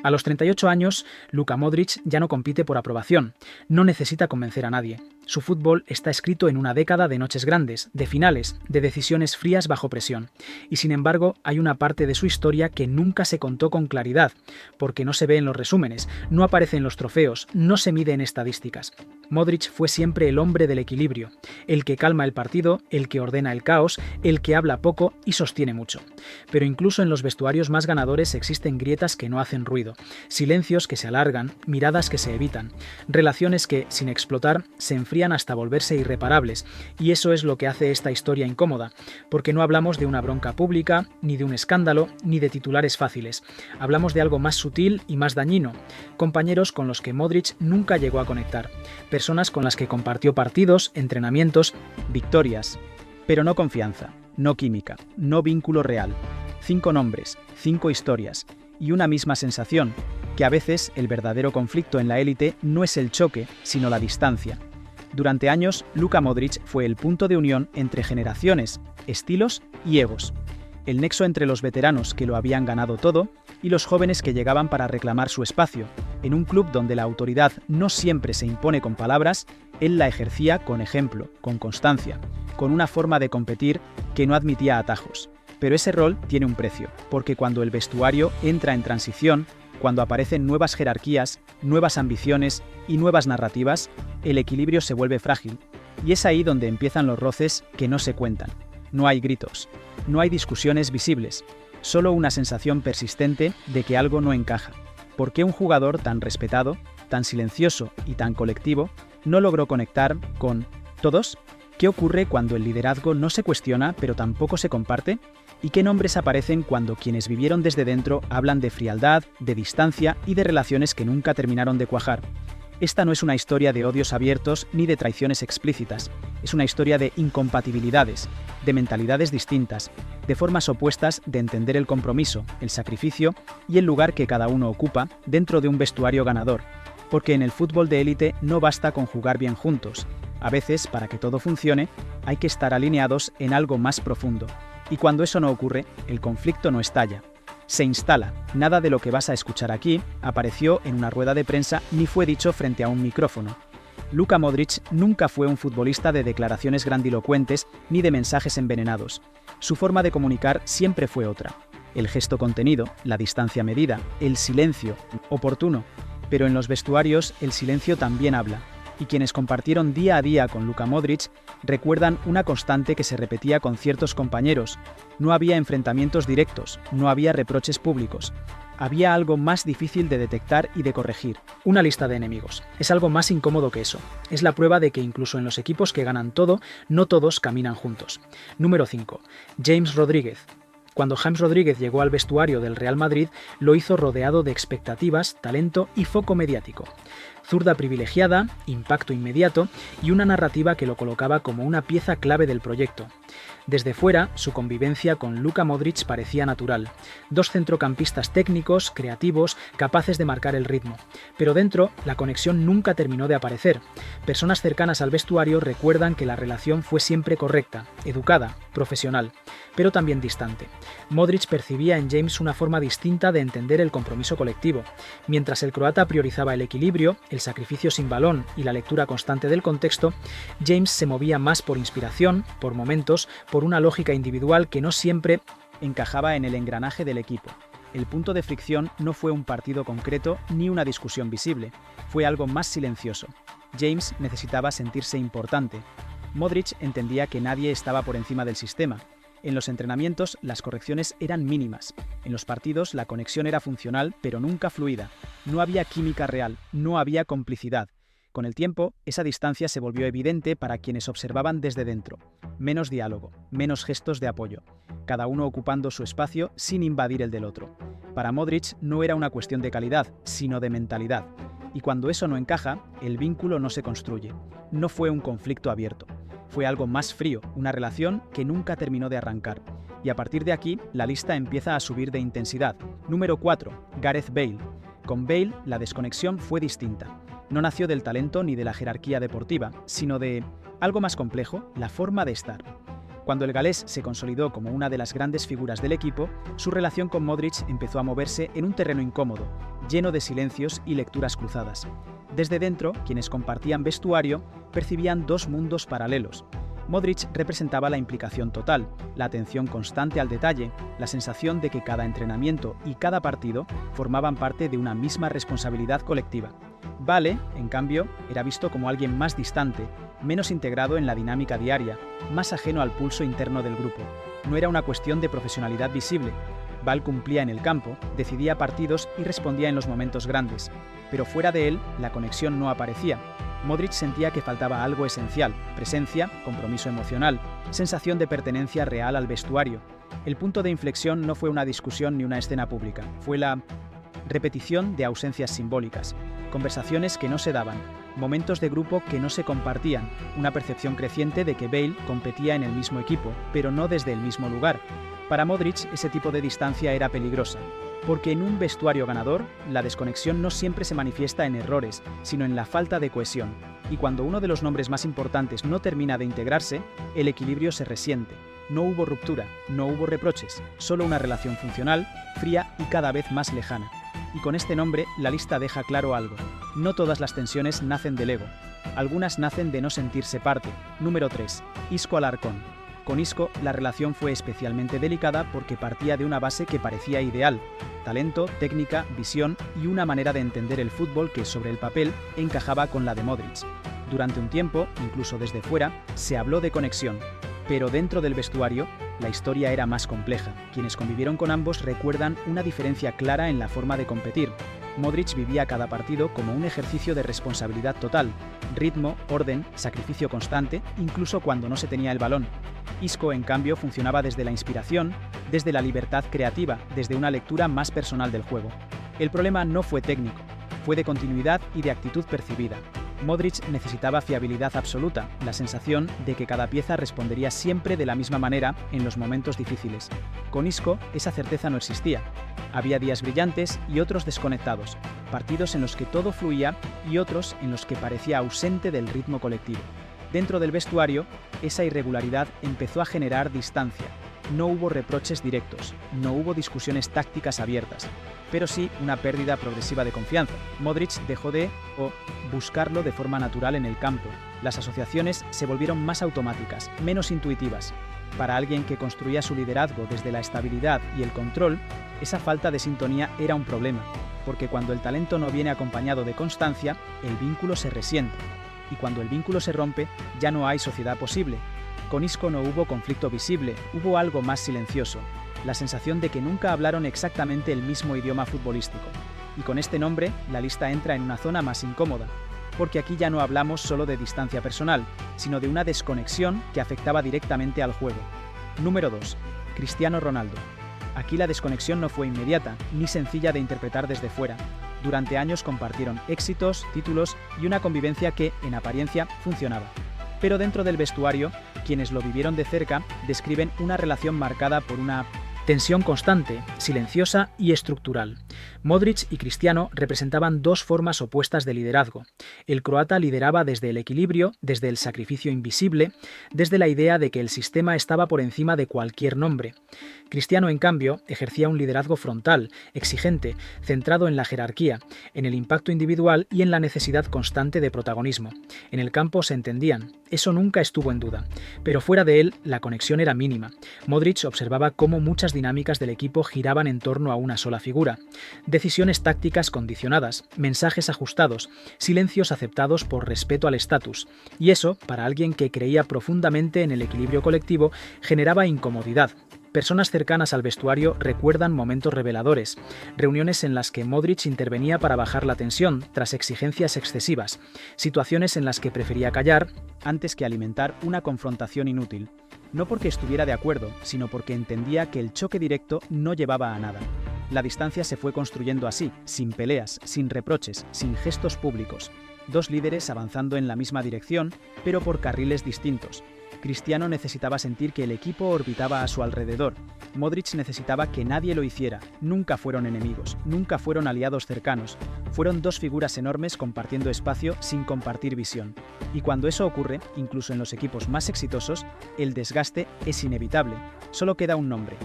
A los 38 años, Luka Modric ya no compite por aprobación, no necesita convencer a nadie. Su fútbol está escrito en una década de noches grandes, de finales, de decisiones frías bajo presión. Y sin embargo, hay una parte de su historia que nunca se contó con claridad, porque no se ve en los resúmenes, no aparece en los trofeos, no se mide en estadísticas. Modric fue siempre el hombre del equilibrio, el que calma el partido, el que ordena el caos, el que habla poco y sostiene mucho. Pero incluso en los vestuarios más ganadores existen grietas que no hacen ruido, silencios que se alargan, miradas que se evitan, relaciones que, sin explotar, se enfrían hasta volverse irreparables, y eso es lo que hace esta historia incómoda, porque no hablamos de una bronca pública, ni de un escándalo, ni de titulares fáciles. Hablamos de algo más sutil y más dañino, compañeros con los que Modric nunca llegó a conectar, personas con las que compartió partidos, entrenamientos, victorias, pero no confianza, no química, no vínculo real. 5 nombres, 5 historias y una misma sensación, que a veces el verdadero conflicto en la élite no es el choque, sino la distancia. Durante años, Luka Modric fue el punto de unión entre generaciones, estilos y egos. El nexo entre los veteranos que lo habían ganado todo y los jóvenes que llegaban para reclamar su espacio. En un club donde la autoridad no siempre se impone con palabras, él la ejercía con ejemplo, con constancia, con una forma de competir que no admitía atajos. Pero ese rol tiene un precio, porque cuando el vestuario entra en transición, cuando aparecen nuevas jerarquías, nuevas ambiciones y nuevas narrativas, el equilibrio se vuelve frágil. Y es ahí donde empiezan los roces que no se cuentan. No hay gritos, no hay discusiones visibles, solo una sensación persistente de que algo no encaja. ¿Por qué un jugador tan respetado, tan silencioso y tan colectivo no logró conectar con todos? ¿Qué ocurre cuando el liderazgo no se cuestiona pero tampoco se comparte? ¿Y qué nombres aparecen cuando quienes vivieron desde dentro hablan de frialdad, de distancia y de relaciones que nunca terminaron de cuajar? Esta no es una historia de odios abiertos ni de traiciones explícitas, es una historia de incompatibilidades, de mentalidades distintas, de formas opuestas de entender el compromiso, el sacrificio y el lugar que cada uno ocupa dentro de un vestuario ganador, porque en el fútbol de élite no basta con jugar bien juntos, a veces, para que todo funcione, hay que estar alineados en algo más profundo. Y cuando eso no ocurre, el conflicto no estalla. Se instala. Nada de lo que vas a escuchar aquí apareció en una rueda de prensa ni fue dicho frente a un micrófono. Luka Modric nunca fue un futbolista de declaraciones grandilocuentes ni de mensajes envenenados. Su forma de comunicar siempre fue otra. El gesto contenido, la distancia medida, el silencio oportuno. Pero en los vestuarios el silencio también habla. Y quienes compartieron día a día con Luka Modric recuerdan una constante que se repetía con ciertos compañeros. No había enfrentamientos directos, no había reproches públicos. Había algo más difícil de detectar y de corregir. Una lista de enemigos. Es algo más incómodo que eso. Es la prueba de que incluso en los equipos que ganan todo, no todos caminan juntos. Número 5. James Rodríguez. Cuando James Rodríguez llegó al vestuario del Real Madrid, lo hizo rodeado de expectativas, talento y foco mediático. Zurda privilegiada, impacto inmediato y una narrativa que lo colocaba como una pieza clave del proyecto. Desde fuera, su convivencia con Luka Modric parecía natural. 2 centrocampistas técnicos, creativos, capaces de marcar el ritmo. Pero dentro, la conexión nunca terminó de aparecer. Personas cercanas al vestuario recuerdan que la relación fue siempre correcta, educada, profesional, pero también distante. Modric percibía en James una forma distinta de entender el compromiso colectivo. Mientras el croata priorizaba el equilibrio, el sacrificio sin balón y la lectura constante del contexto, James se movía más por inspiración, por momentos, por una lógica individual que no siempre encajaba en el engranaje del equipo. El punto de fricción no fue un partido concreto ni una discusión visible, fue algo más silencioso. James necesitaba sentirse importante. Modric entendía que nadie estaba por encima del sistema. En los entrenamientos las correcciones eran mínimas. En los partidos la conexión era funcional pero nunca fluida. No había química real, no había complicidad. Con el tiempo, esa distancia se volvió evidente para quienes observaban desde dentro. Menos diálogo, menos gestos de apoyo. Cada uno ocupando su espacio sin invadir el del otro. Para Modric no era una cuestión de calidad, sino de mentalidad. Y cuando eso no encaja, el vínculo no se construye. No fue un conflicto abierto. Fue algo más frío, una relación que nunca terminó de arrancar. Y a partir de aquí, la lista empieza a subir de intensidad. Número 4. Gareth Bale. Con Bale, la desconexión fue distinta. No nació del talento ni de la jerarquía deportiva, sino de algo más complejo, la forma de estar. Cuando el galés se consolidó como una de las grandes figuras del equipo, su relación con Modric empezó a moverse en un terreno incómodo, lleno de silencios y lecturas cruzadas. Desde dentro, quienes compartían vestuario percibían dos mundos paralelos. Modric representaba la implicación total, la atención constante al detalle, la sensación de que cada entrenamiento y cada partido formaban parte de una misma responsabilidad colectiva. Bale, en cambio, era visto como alguien más distante, menos integrado en la dinámica diaria, más ajeno al pulso interno del grupo. No era una cuestión de profesionalidad visible. Bale cumplía en el campo, decidía partidos y respondía en los momentos grandes, pero fuera de él, la conexión no aparecía. Modric sentía que faltaba algo esencial: presencia, compromiso emocional, sensación de pertenencia real al vestuario. El punto de inflexión no fue una discusión ni una escena pública, fue la repetición de ausencias simbólicas, conversaciones que no se daban, momentos de grupo que no se compartían, una percepción creciente de que Bale competía en el mismo equipo, pero no desde el mismo lugar. Para Modric, ese tipo de distancia era peligrosa, porque en un vestuario ganador, la desconexión no siempre se manifiesta en errores, sino en la falta de cohesión, y cuando uno de los nombres más importantes no termina de integrarse, el equilibrio se resiente. No hubo ruptura, no hubo reproches, solo una relación funcional, fría y cada vez más lejana. Y con este nombre, la lista deja claro algo: no todas las tensiones nacen del ego, algunas nacen de no sentirse parte. Número 3. Isco Alarcón. Con Isco, la relación fue especialmente delicada porque partía de una base que parecía ideal: talento, técnica, visión y una manera de entender el fútbol que sobre el papel encajaba con la de Modric. Durante un tiempo, incluso desde fuera, se habló de conexión, pero dentro del vestuario, la historia era más compleja. Quienes convivieron con ambos recuerdan una diferencia clara en la forma de competir. Modric vivía cada partido como un ejercicio de responsabilidad total: ritmo, orden, sacrificio constante, incluso cuando no se tenía el balón. Isco, en cambio, funcionaba desde la inspiración, desde la libertad creativa, desde una lectura más personal del juego. El problema no fue técnico, fue de continuidad y de actitud percibida. Modric necesitaba fiabilidad absoluta, la sensación de que cada pieza respondería siempre de la misma manera en los momentos difíciles. Con Isco, esa certeza no existía. Había días brillantes y otros desconectados, partidos en los que todo fluía y otros en los que parecía ausente del ritmo colectivo. Dentro del vestuario, esa irregularidad empezó a generar distancia. No hubo reproches directos, no hubo discusiones tácticas abiertas, pero sí una pérdida progresiva de confianza. Modric dejó de buscarlo de forma natural en el campo. Las asociaciones se volvieron más automáticas, menos intuitivas. Para alguien que construía su liderazgo desde la estabilidad y el control, esa falta de sintonía era un problema, porque cuando el talento no viene acompañado de constancia, el vínculo se resiente. Y cuando el vínculo se rompe, ya no hay sociedad posible. Con Isco no hubo conflicto visible, hubo algo más silencioso: la sensación de que nunca hablaron exactamente el mismo idioma futbolístico. Y con este nombre, la lista entra en una zona más incómoda, porque aquí ya no hablamos solo de distancia personal, sino de una desconexión que afectaba directamente al juego. Número 2. Cristiano Ronaldo. Aquí la desconexión no fue inmediata, ni sencilla de interpretar desde fuera. Durante años compartieron éxitos, títulos y una convivencia que, en apariencia, funcionaba. Pero dentro del vestuario, quienes lo vivieron de cerca describen una relación marcada por una tensión constante, silenciosa y estructural. Modric y Cristiano representaban dos formas opuestas de liderazgo. El croata lideraba desde el equilibrio, desde el sacrificio invisible, desde la idea de que el sistema estaba por encima de cualquier nombre. Cristiano, en cambio, ejercía un liderazgo frontal, exigente, centrado en la jerarquía, en el impacto individual y en la necesidad constante de protagonismo. En el campo se entendían, eso nunca estuvo en duda, pero fuera de él la conexión era mínima. Modric observaba cómo muchas dinámicas del equipo giraban en torno a una sola figura: decisiones tácticas condicionadas, mensajes ajustados, silencios aceptados por respeto al estatus, y eso, para alguien que creía profundamente en el equilibrio colectivo, generaba incomodidad. Personas cercanas al vestuario recuerdan momentos reveladores, reuniones en las que Modric intervenía para bajar la tensión tras exigencias excesivas, situaciones en las que prefería callar antes que alimentar una confrontación inútil. No porque estuviera de acuerdo, sino porque entendía que el choque directo no llevaba a nada. La distancia se fue construyendo así, sin peleas, sin reproches, sin gestos públicos. Dos líderes avanzando en la misma dirección, pero por carriles distintos. Cristiano necesitaba sentir que el equipo orbitaba a su alrededor. Modric necesitaba que nadie lo hiciera. Nunca fueron enemigos, nunca fueron aliados cercanos. Fueron dos figuras enormes compartiendo espacio sin compartir visión. Y cuando eso ocurre, incluso en los equipos más exitosos, el desgaste es inevitable. Solo queda un nombre.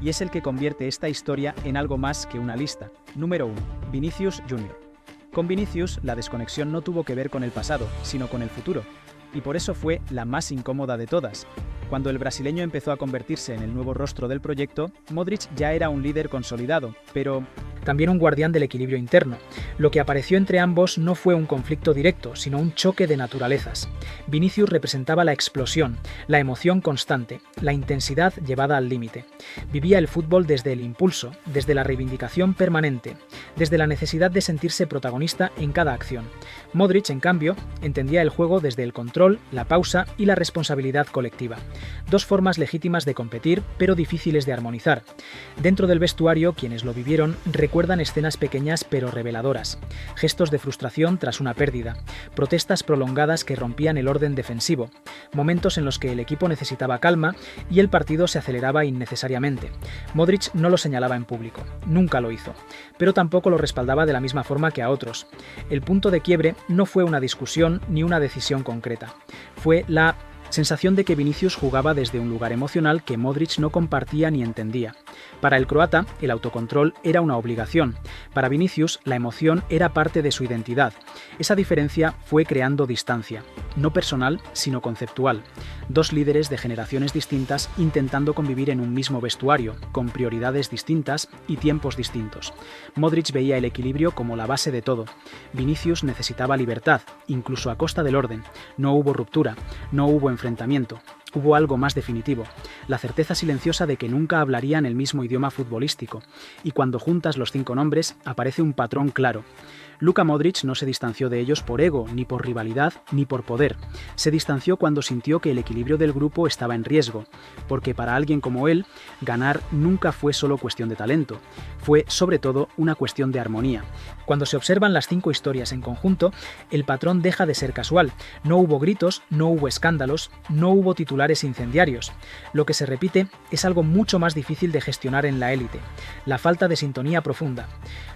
Y es el que convierte esta historia en algo más que una lista. Número 1. Vinicius Jr. Con Vinicius, la desconexión no tuvo que ver con el pasado, sino con el futuro. Y por eso fue la más incómoda de todas. Cuando el brasileño empezó a convertirse en el nuevo rostro del proyecto, Modric ya era un líder consolidado, pero también un guardián del equilibrio interno. Lo que apareció entre ambos no fue un conflicto directo, sino un choque de naturalezas. Vinicius representaba la explosión, la emoción constante, la intensidad llevada al límite. Vivía el fútbol desde el impulso, desde la reivindicación permanente, desde la necesidad de sentirse protagonista en cada acción. Modric, en cambio, entendía el juego desde el control, la pausa y la responsabilidad colectiva. Dos formas legítimas de competir, pero difíciles de armonizar. Dentro del vestuario, quienes lo vivieron recuerdan escenas pequeñas pero reveladoras, gestos de frustración tras una pérdida, protestas prolongadas que rompían el orden defensivo, momentos en los que el equipo necesitaba calma y el partido se aceleraba innecesariamente. Modric no lo señalaba en público, nunca lo hizo, pero tampoco lo respaldaba de la misma forma que a otros. El punto de quiebre no fue una discusión ni una decisión concreta, fue la sensación de que Vinicius jugaba desde un lugar emocional que Modric no compartía ni entendía. Para el croata, el autocontrol era una obligación. Para Vinicius, la emoción era parte de su identidad. Esa diferencia fue creando distancia, no personal, sino conceptual. Dos líderes de generaciones distintas intentando convivir en un mismo vestuario, con prioridades distintas y tiempos distintos. Modric veía el equilibrio como la base de todo. Vinicius necesitaba libertad, incluso a costa del orden. No hubo ruptura, no hubo enfrentamiento. Hubo algo más definitivo, la certeza silenciosa de que nunca hablarían el mismo idioma futbolístico, y cuando juntas los 5 nombres aparece un patrón claro. Luka Modric no se distanció de ellos por ego, ni por rivalidad, ni por poder. Se distanció cuando sintió que el equilibrio del grupo estaba en riesgo, porque para alguien como él, ganar nunca fue solo cuestión de talento, fue sobre todo una cuestión de armonía. Cuando se observan las 5 historias en conjunto, el patrón deja de ser casual. No hubo gritos, no hubo escándalos, no hubo titulares incendiarios. Lo que se repite es algo mucho más difícil de gestionar en la élite, la falta de sintonía profunda.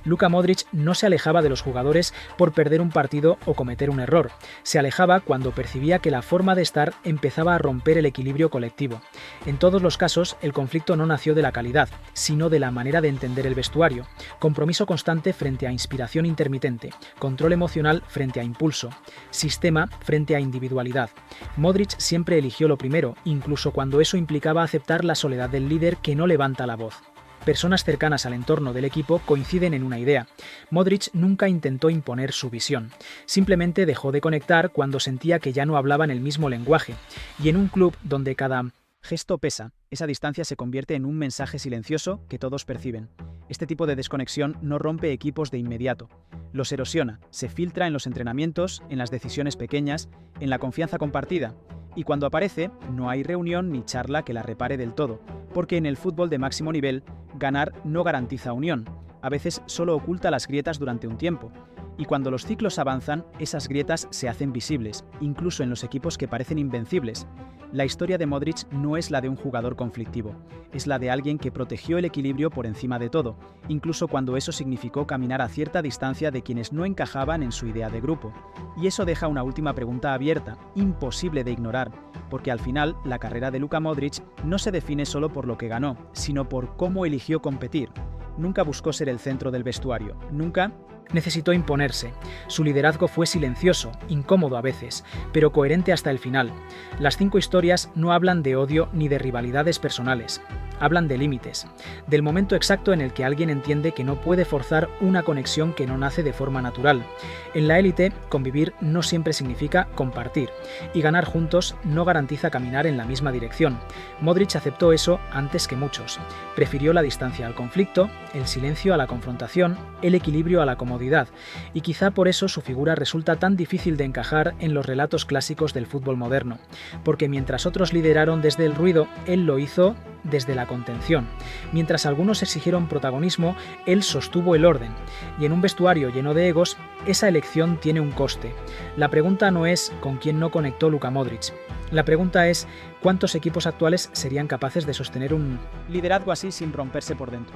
Luka Modric no se alejaba de los jugadores por perder un partido o cometer un error. Se alejaba cuando percibía que la forma de estar empezaba a romper el equilibrio colectivo. En todos los casos, el conflicto no nació de la calidad, sino de la manera de entender el vestuario. Compromiso constante frente a inspiración intermitente, control emocional frente a impulso, sistema frente a individualidad. Modric siempre eligió lo primero, incluso cuando eso implicaba aceptar la soledad del líder que no levanta la voz. Personas cercanas al entorno del equipo coinciden en una idea. Modric nunca intentó imponer su visión. Simplemente dejó de conectar cuando sentía que ya no hablaban el mismo lenguaje. Y en un club donde cada gesto pesa, esa distancia se convierte en un mensaje silencioso que todos perciben. Este tipo de desconexión no rompe equipos de inmediato. Los erosiona, se filtra en los entrenamientos, en las decisiones pequeñas, en la confianza compartida. Y cuando aparece, no hay reunión ni charla que la repare del todo, porque en el fútbol de máximo nivel, ganar no garantiza unión. A veces solo oculta las grietas durante un tiempo. Y cuando los ciclos avanzan, esas grietas se hacen visibles, incluso en los equipos que parecen invencibles. La historia de Modric no es la de un jugador conflictivo, es la de alguien que protegió el equilibrio por encima de todo, incluso cuando eso significó caminar a cierta distancia de quienes no encajaban en su idea de grupo. Y eso deja una última pregunta abierta, imposible de ignorar, porque al final la carrera de Luka Modric no se define solo por lo que ganó, sino por cómo eligió competir. Nunca buscó ser el centro del vestuario, nunca necesitó imponerse. Su liderazgo fue silencioso, incómodo a veces, pero coherente hasta el final. Las 5 historias no hablan de odio ni de rivalidades personales. Hablan de límites, del momento exacto en el que alguien entiende que no puede forzar una conexión que no nace de forma natural. En la élite, convivir no siempre significa compartir, y ganar juntos no garantiza caminar en la misma dirección. Modric aceptó eso antes que muchos. Prefirió la distancia al conflicto, el silencio a la confrontación, el equilibrio a la comodidad, y quizá por eso su figura resulta tan difícil de encajar en los relatos clásicos del fútbol moderno, porque mientras otros lideraron desde el ruido, él lo hizo desde la contención. Mientras algunos exigieron protagonismo, él sostuvo el orden. Y en un vestuario lleno de egos, esa elección tiene un coste. La pregunta no es con quién no conectó Luka Modric. La pregunta es, ¿cuántos equipos actuales serían capaces de sostener un liderazgo así sin romperse por dentro?